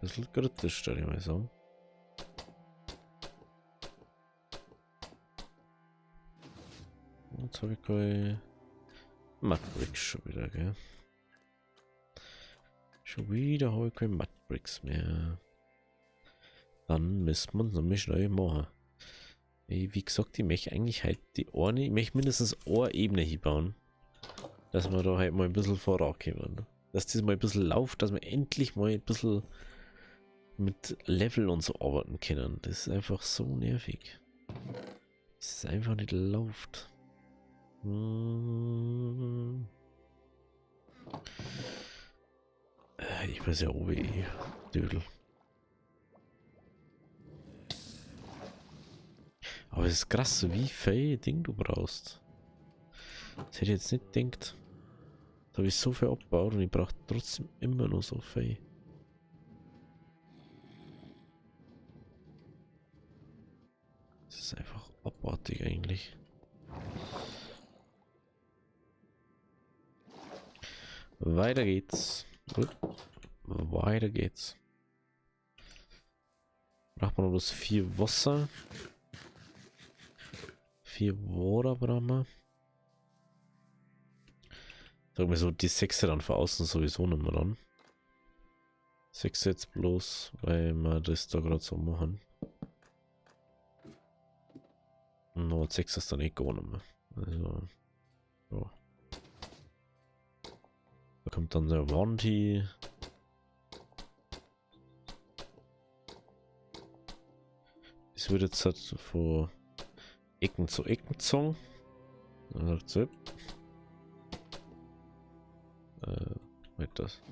bisschen kritisch, stelle ich mal sagen. Jetzt habe ich keine Mudbricks schon wieder, gell? Schon wieder habe ich keine Mudbricks mehr. Dann müssen wir uns nämlich schnell machen. Wie gesagt, ich möchte eigentlich halt ich möchte mindestens eine Ebene hier bauen. Dass wir da halt mal ein bisschen vorankommen. Dass das mal ein bisschen läuft, dass wir endlich mal ein bisschen mit Level und so arbeiten können. Das ist einfach so nervig. Das ist einfach nicht läuft. Ich weiß ja OWE, Dödel. Aber es ist krass, wie viel Ding du brauchst. Das hätte ich jetzt nicht gedacht. Da habe ich so viel abgebaut und ich brauche trotzdem immer noch so viel. Das ist einfach abartig eigentlich. Weiter geht's. Weiter geht's. Braucht man noch bloß 4 Wasser. 4 Water brauchen wir. Sagen wir so, die 6 dann von außen sowieso nicht mehr dann. 6 jetzt bloß, weil wir das da gerade so machen. No, 6 ist dann eh gar nicht mehr. Also, ja. Da kommt dann der Warranty. Es wird jetzt halt von Ecken zu Ecken gezogen. Also, das.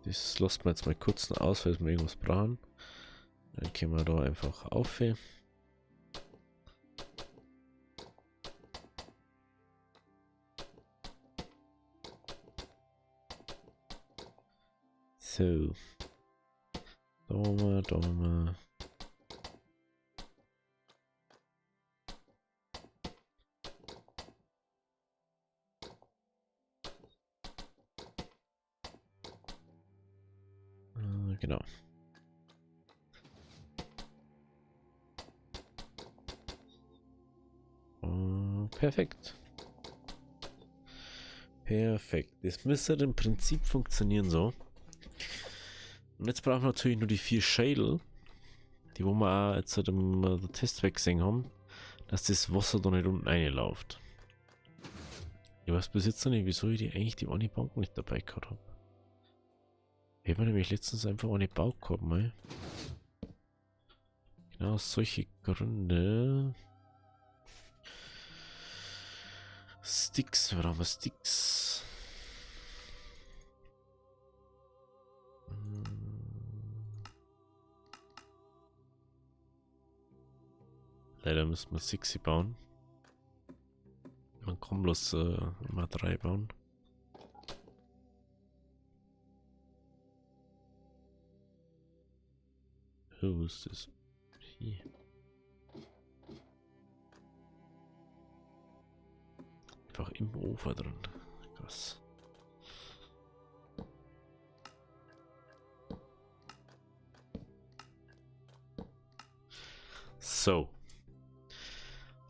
Das lassen wir jetzt mal kurz noch aus, falls wir irgendwas brauchen. Dann können wir da einfach auf. So. Da haben wir. Genau. Perfekt. Perfekt. Das müsste im Prinzip funktionieren so. Und jetzt brauchen wir natürlich nur die 4 Schädel, die wo wir auch jetzt seit dem Test gesehen haben, dass das Wasser da nicht unten reinläuft. Ich weiß bis jetzt noch nicht, wieso ich die eine Bank nicht dabei gehabt habe. Ich habe nämlich letztens einfach eine Bau gehabt, mal. Genau aus solchen Gründen. Sticks, was haben wir? Sticks. Leider müssen wir 6 bauen. Man kann bloß immer 3 bauen. Wo ist das? Hier. Einfach im Ufer drin. Krass. So.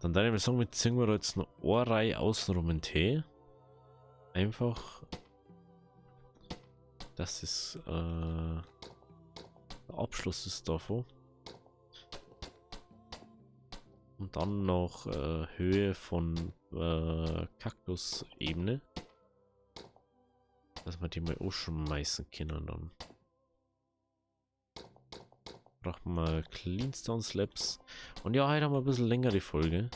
Dann würde ich sagen, jetzt ziehen wir jetzt noch eine Reihe außenrum in Tee. Einfach, dass es der Abschluss ist davon. Und dann noch Höhe von Kaktusebene. Dass wir die mal ausschmeißen können dann. Brauchen wir Cleanstone Slabs. Und ja, heute haben wir ein bisschen länger die Folge.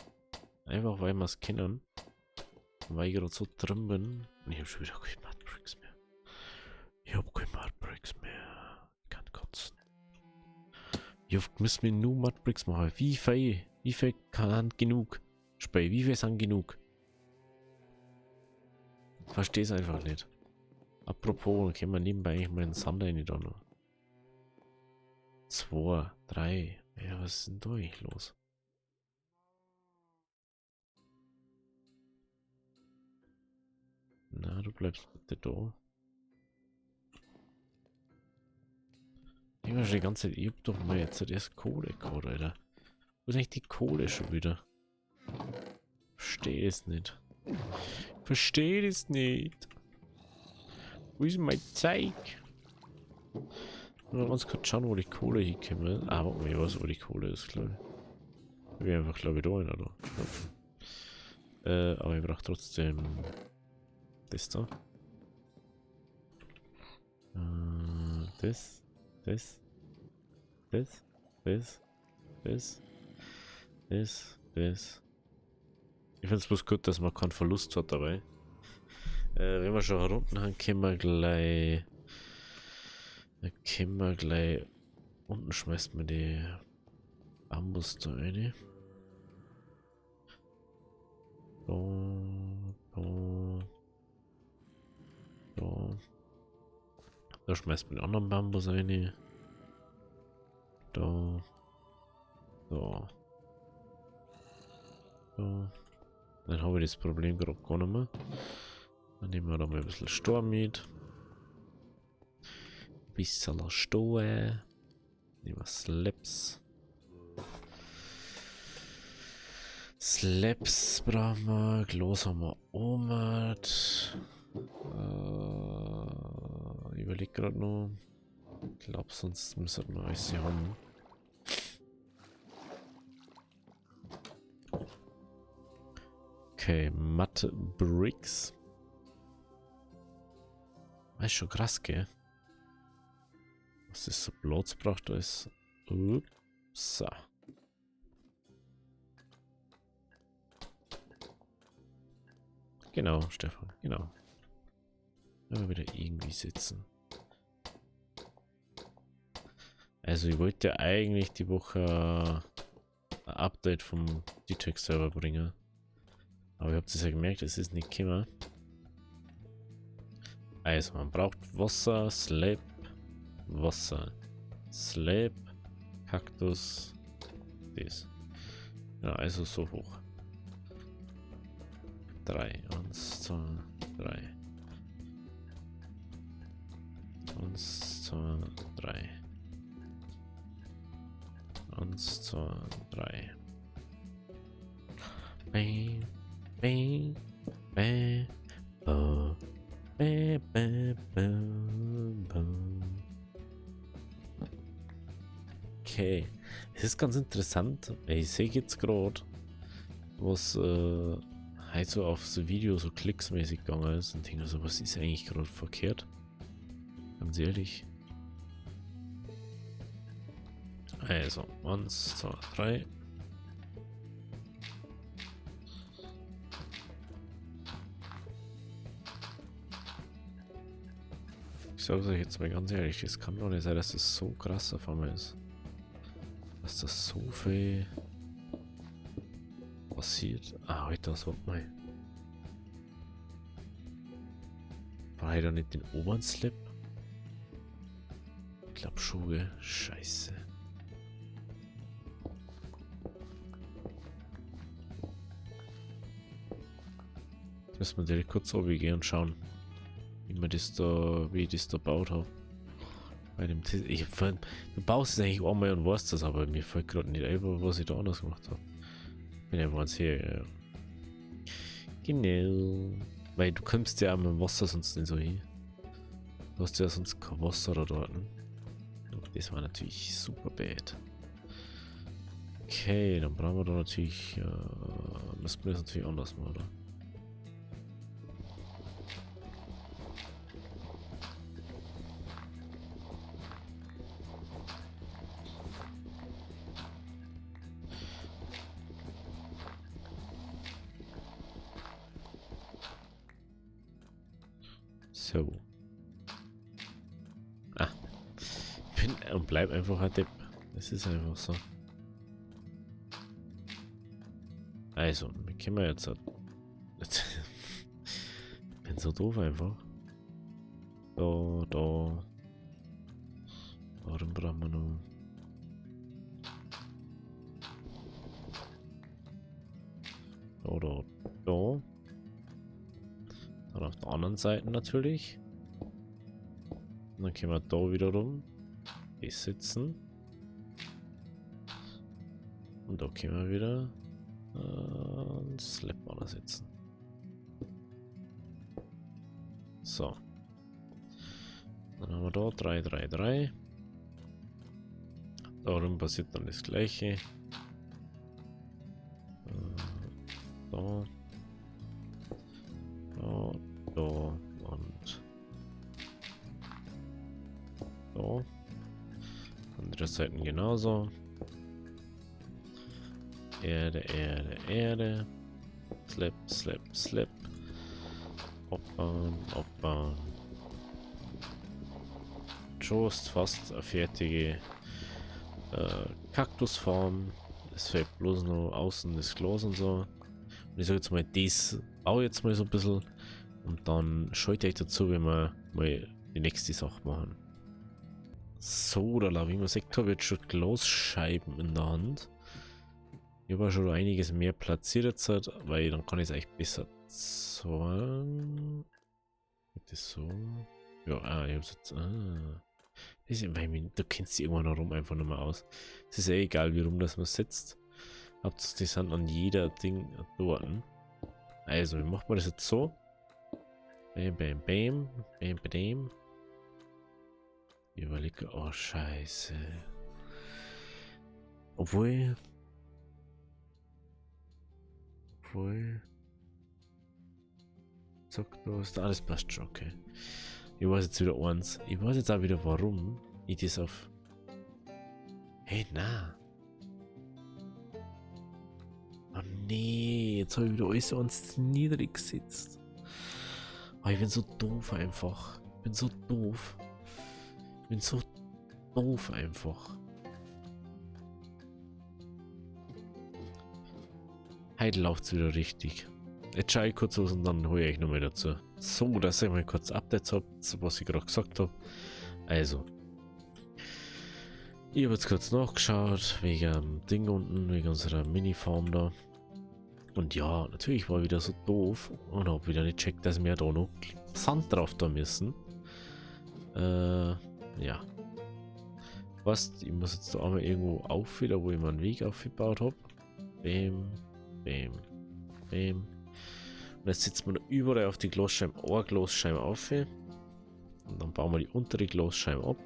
Einfach weil wir es kennen. Weil ich gerade so drin bin. Und ich habe schon wieder keine Mudbricks mehr. Ich habe keine Mudbricks mehr. Ich kann kotzen. Ich müssen wir nur Mudbricks machen. Wie viel kann genug? Spey, wie viel sind genug? Verstehe es einfach nicht. Apropos, können wir nebenbei eigentlich mal einen Sander in die Donner. 2, 3. Ja, was ist denn da eigentlich los? Na, du bleibst bitte da. Ich war schon die ganze Zeit, ich hab doch mal jetzt erst Kohle gehabt, Alter. Wo ist eigentlich die Kohle schon wieder? Verstehe es nicht. Verstehe es nicht. Wo ist mein Zeug? Nur ganz kurz schauen, wo die Kohle hinkommt. Ah, warte mal, ich weiß, wo die Kohle ist, glaube ich. Ich einfach, glaube ich, da rein, oder? Ja. Aber ich brauche trotzdem das da. Das. Das. Das. Das. Das. Das. Das. Ich finde es bloß gut, dass man keinen Verlust hat dabei. Wenn wir schon herunten haben, können wir gleich. Unten schmeißt man die Bambus da rein. Da schmeißt man den anderen Bambus rein. Da. Dann habe ich das Problem gerade gar nicht mehr. Dann nehmen wir da mal ein bisschen Sturm mit. Ein bisschen Sturm. Nehmen wir Slabs. Slabs brauchen wir. Glas haben wir oben. Ich überlege gerade noch. Ich glaube, sonst müssen wir alles haben. Okay, Matte Bricks. Das ist schon krass, gell? Was ist so Platz braucht, da ist. Ups. Genau, Stefan, genau. Immer wieder irgendwie sitzen. Also ich wollte ja eigentlich die Woche ein Update vom DTEX-Server bringen. Aber ihr habt es ja gemerkt, es ist nicht gekommen. Also man braucht Wasser, Slab, Wasser, Slab, Kaktus, das. Ja, also so hoch. 3, 1, 2, 3. 1, 2, 3. 1, 2, 3. Bang, bang, bang, oh, bang, bang, bang, bang. Okay, es ist ganz interessant, weil ich sehe jetzt gerade, was halt so auf so Video so klicksmäßig gegangen ist und denke so, was ist eigentlich gerade verkehrt? Ganz ehrlich. Also, 1, 2, 3. Ich sage euch jetzt mal ganz ehrlich, es kann doch nicht sein, dass das so krass auf einmal ist. Dass das so viel passiert. Ah, heute das warte mal. War ich da nicht den oberen Slip? Ich glaube schon, gell? Scheiße. Jetzt müssen wir direkt kurz runtergehen und schauen, wie ich das da gebaut habe. Bei dem du baust es eigentlich einmal und weißt das, aber mir fällt gerade nicht ein, was ich da anders gemacht habe. Bin einfach ans hier, ja. Genau. Weil du kommst ja auch mit dem Wasser sonst nicht so hin. Du hast ja sonst kein Wasser da dort. Und das war natürlich super bad. Okay, dann brauchen wir da natürlich, müssen wir das natürlich anders machen, oder? So. Ah. Ich bin und bleib einfach ein Depp. Das ist einfach so. Also, wie können wir jetzt... Ich bin so doof einfach. Da. Warum brauchen wir noch... Da. Dann auf der anderen Seite natürlich. Und dann können wir da wieder rum. Hier sitzen. Und da können wir wieder Slapbanner sitzen. So. Dann haben wir da 3, 3, 3. Darum passiert dann das gleiche. Da. Da und da. Andere Seiten genauso. Erde. Slap. Aufbauen. Schon fast eine fertige Kaktusform. Es fehlt bloß noch außen das Glas und so. Und ich sage jetzt mal, das baue jetzt mal so ein bisschen. Und dann schaut euch dazu, wenn wir mal die nächste Sache machen. So, da wie man sieht, habe ich jetzt schon Glasscheiben in der Hand. Ich habe schon einiges mehr platziert jetzt, weil dann kann ich es eigentlich besser zeigen. Geht das so? Ja, ich habe es jetzt. Das ist, weil du kennst die irgendwann herum einfach nur mal aus. Es ist ja egal, wie rum das man sitzt. Hauptsache, die sind an jeder Ding dort. Also, wie macht man das jetzt so? Bam. Ich überlege, oh Scheiße. Obwohl. Zack, da ist alles passt schon, okay. Ich weiß jetzt wieder eins. Ich weiß jetzt auch wieder, warum ich das auf. Hey, na. Oh nee, jetzt habe ich wieder alles so ans niedrig gesetzt. Oh, ich bin so doof einfach. Ich bin so doof. Ich bin so doof einfach. Heute läuft es wieder richtig. Jetzt schaue ich kurz aus und dann hole ich euch nochmal dazu. So, dass ich mal kurz Updates habt, was ich gerade gesagt habe. Also. Ich habe jetzt kurz nachgeschaut, wegen dem Ding unten, wegen unserer Mini-Farm da. Und ja, natürlich war ich wieder so doof und habe wieder nicht gecheckt, dass wir da noch Sand drauf da müssen. Ja. Was? Ich muss jetzt da einmal irgendwo aufhören, wo ich meinen Weg aufgebaut habe. Bäm, bäm, bäm. Und jetzt setzt man überall auf die Glasscheibe eine Glasscheibe auf. Und dann bauen wir die untere Glasscheibe ab.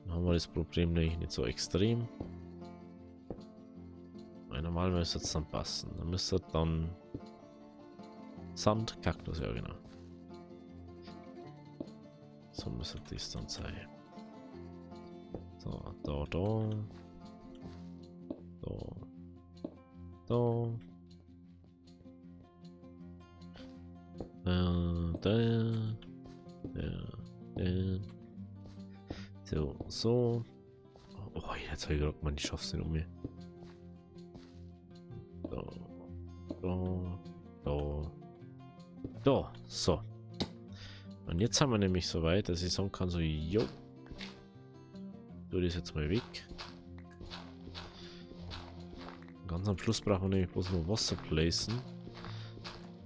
Dann haben wir das Problem nämlich nicht so extrem. Weil normal müsste es dann passen. Dann müsste dann Sand, Kaktus, ja genau. So müsste das dann sein. So, da, da. Da. Da. So. Oh, jetzt habe ich gerade mal, ich schaff's nicht um mir. Da. So. Und jetzt haben wir nämlich so weit, dass ich sagen kann, so, jo. Tu das jetzt mal weg. Ganz am Schluss brauchen wir nämlich bloß noch Wasser placen.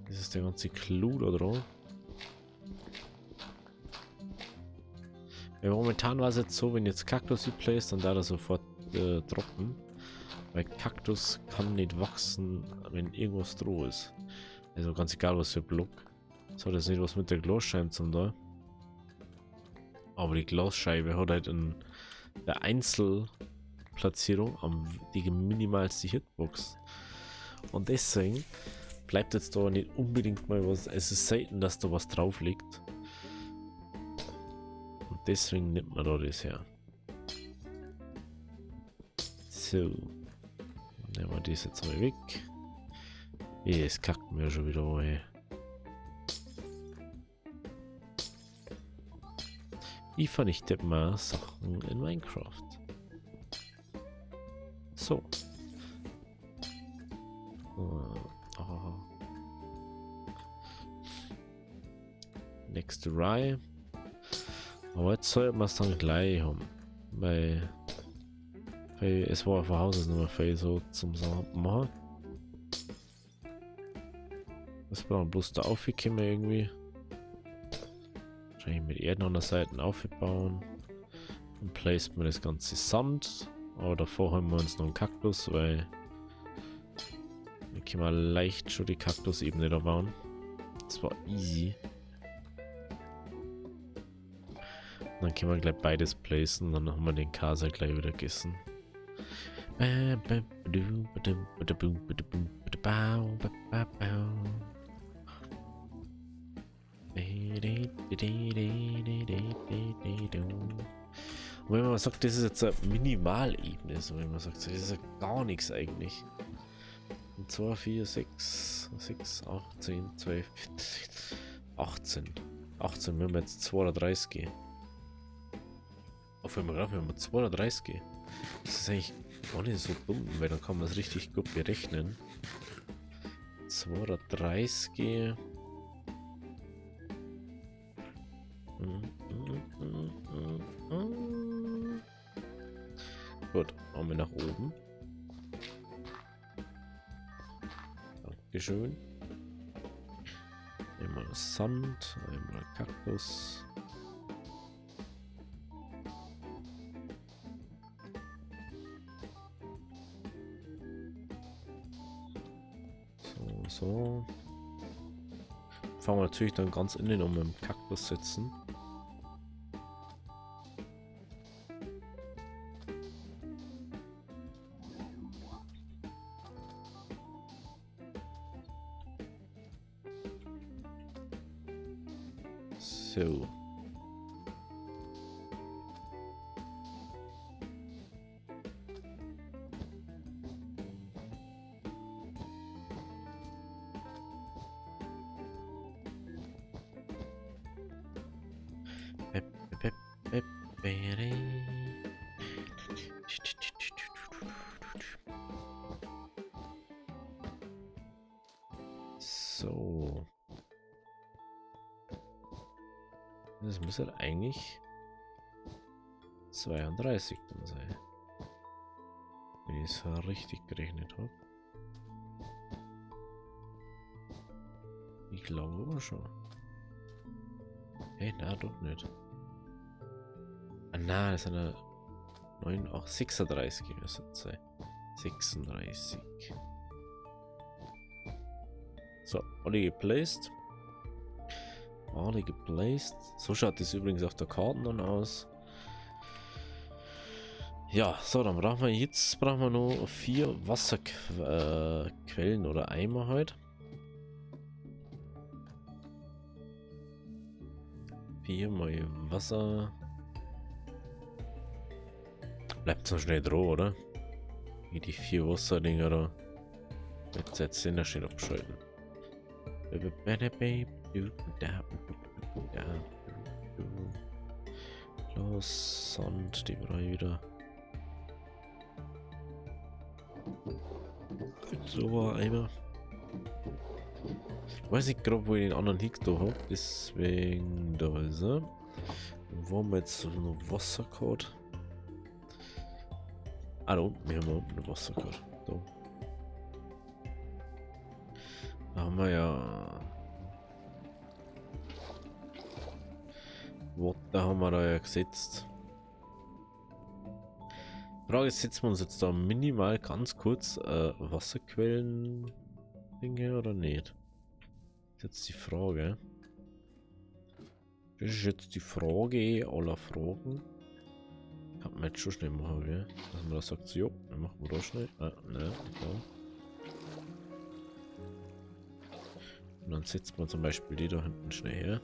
Das ist der ganze Clou da dran. Ja, momentan war es jetzt so, wenn jetzt Kaktus placed, dann darf er sofort droppen. Weil Kaktus kann nicht wachsen, wenn irgendwas droh ist. Also ganz egal was für Block. Das hat jetzt nicht was mit der Glasscheibe zum da. Aber die Glasscheibe hat halt in der Einzelplatzierung die minimalste Hitbox. Und deswegen bleibt jetzt da nicht unbedingt mal was. Es ist selten, dass da was drauf liegt. Und deswegen nimmt man da das her. So. Nehmen wir das jetzt mal weg. Es kackt mir schon wieder woher. Ich vernichte mal Sachen in Minecraft. So. Next Rye. Aber jetzt sollten wir es dann gleich haben. Weil es war von Haus aus nicht mehr viel so zum machen. Das brauchen bloß da aufgekommen irgendwie. Wahrscheinlich mit Erden an der Seite aufbauen. Dann placen wir das ganze Sand. Aber davor haben wir uns noch einen Kaktus, weil wir können leicht schon die Kaktusebene da bauen. Das war easy. Und dann können wir gleich beides placen. Dann haben wir den Casa gleich wieder gegessen. Und wenn man sagt, das ist jetzt eine Minimalebene, so wenn man sagt, das ist ja gar nichts eigentlich. Und 2, 4, 6, 8, 10, 12, 18. 18, wenn wir jetzt 230 gehen. Auf einmal wenn wir 230 gehen. Das ist eigentlich gar nicht so dumm, weil dann kann man es richtig gut berechnen. 230. Gut, machen wir nach oben. Dankeschön. Einmal Sand, einmal Kaktus. So. Fangen wir natürlich dann ganz innen um mit dem Kaktus setzen. So. Das müsste eigentlich 32 dann sein. Wenn ich es richtig gerechnet habe. Ich glaube aber schon. Hey, na doch nicht. Ah, na, das sind ja 9, auch 36 müsste es sein. 36. So, alle geplaced. Alle geplaced. So schaut es übrigens auf der Karte dann aus. Ja, so, dann brauchen wir noch 4 Wasserquellen oder Eimer halt. 4 mal Wasser. Bleibt so schnell dran, oder? Wie die 4 Wasserdinger da. Jetzt den da steht abschalten. Los, Sand, die brauche ich wieder. So, Eimer. Ich weiß nicht gerade, wo ich den anderen Hick da habe, deswegen da ist er. Dann wollen wir jetzt noch Wassercode. Ah, da unten, wir haben unten eine Wassercode. Da. Da haben wir ja. Da haben wir da ja gesetzt. Die Frage ist, setzen wir uns jetzt da minimal ganz kurz Wasserquellen Dinge oder nicht? Das ist jetzt die Frage. Das ist jetzt die Frage aller Fragen. Kann man jetzt schon schnell machen, gell? Dass man da sagt, so, jo, dann machen wir da schnell. Ah, ne, klar. Und dann setzt man zum Beispiel die da hinten schnell her.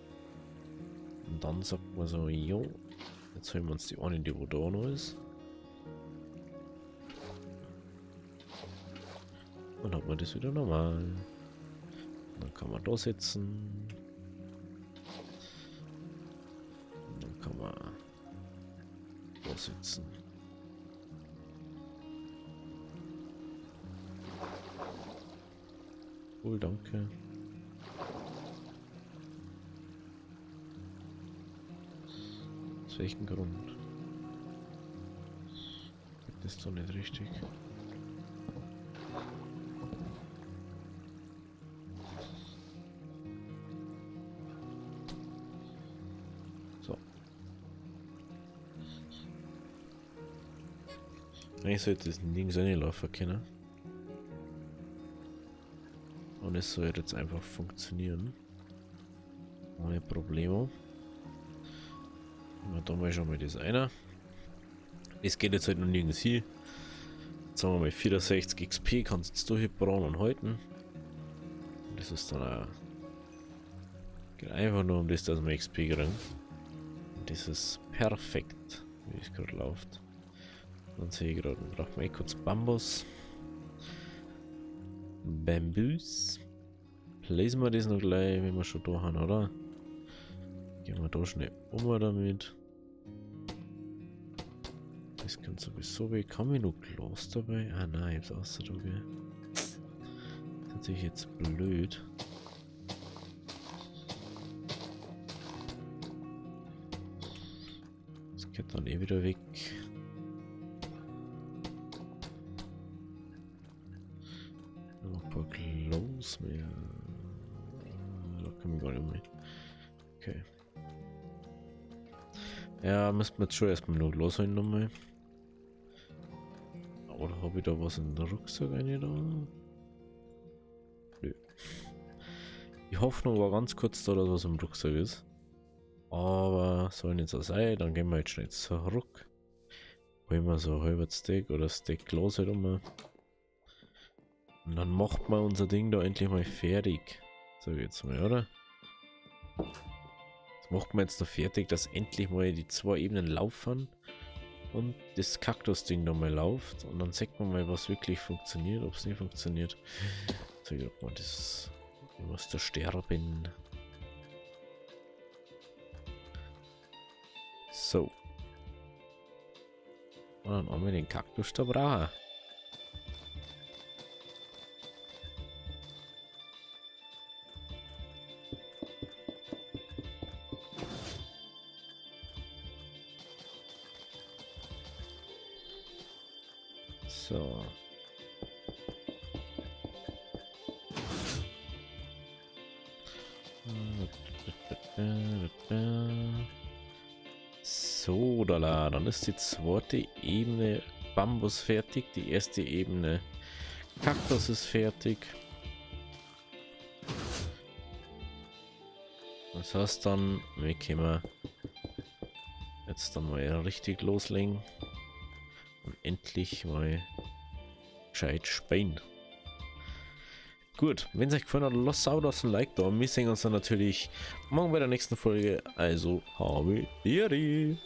Und dann sagt man so, jo, jetzt holen wir uns die eine, die wo da noch ist. Dann hat man das wieder normal. Und dann kann man da sitzen. Und dann kann man da sitzen. Cool, danke. Aus welchem Grund? Das ist doch nicht richtig. So. Eigentlich sollte das Ding so nicht laufen können. Und es soll jetzt einfach funktionieren. Ohne Probleme. Na, da mal schon mal das einer. Es geht jetzt halt noch nirgends hin. Jetzt sagen wir mal 64 XP, kannst du jetzt durchbrauen und halten. Und das ist dann auch. Geht einfach nur um das, dass wir XP kriegen. Und das ist perfekt, wie es gerade läuft. Dann sehe ich gerade, brauchen wir kurz Bambus. Bambus. Lesen wir das noch gleich, wenn wir schon da haben, oder? Gehen wir da schnell um damit. Das kann sowieso weg. Kann ich noch Glas dabei? Ah nein, ich hab's außer da, gell? Das ist natürlich jetzt blöd. Das geht dann eh wieder weg. Noch ein paar Glas mehr. Da kann ich gar nicht mehr. Okay. Ja, müssen wir jetzt schon erstmal noch losholen nochmal. Oder habe ich da was in den Rucksack rein da? Nö. Die Hoffnung war ganz kurz da, dass was im Rucksack ist. Aber soll nicht so sein, dann gehen wir jetzt schnell zurück. Holen wir so ein halbes Steak oder Steak Glas halt um. Und dann macht man unser Ding da endlich mal fertig. Sag ich jetzt mal, oder? Das macht man jetzt noch fertig, dass endlich mal die 2 Ebenen laufen. Und das Kaktus-Ding nochmal läuft. Und dann sagt man mal, was wirklich funktioniert, ob es nicht funktioniert. So, ich glaube, das. Ich muss da sterben. So. Und dann haben wir den Kaktus da brauchen. So. So, dann ist die zweite Ebene Bambus fertig. Die erste Ebene Kaktus ist fertig. Das heißt dann, wir können jetzt dann mal richtig loslegen und endlich mal gescheit spielen. Gut, wenn es euch gefallen hat, lasst auch das ein Like da. Wir sehen uns dann natürlich morgen bei der nächsten Folge. Also, habe Ehre.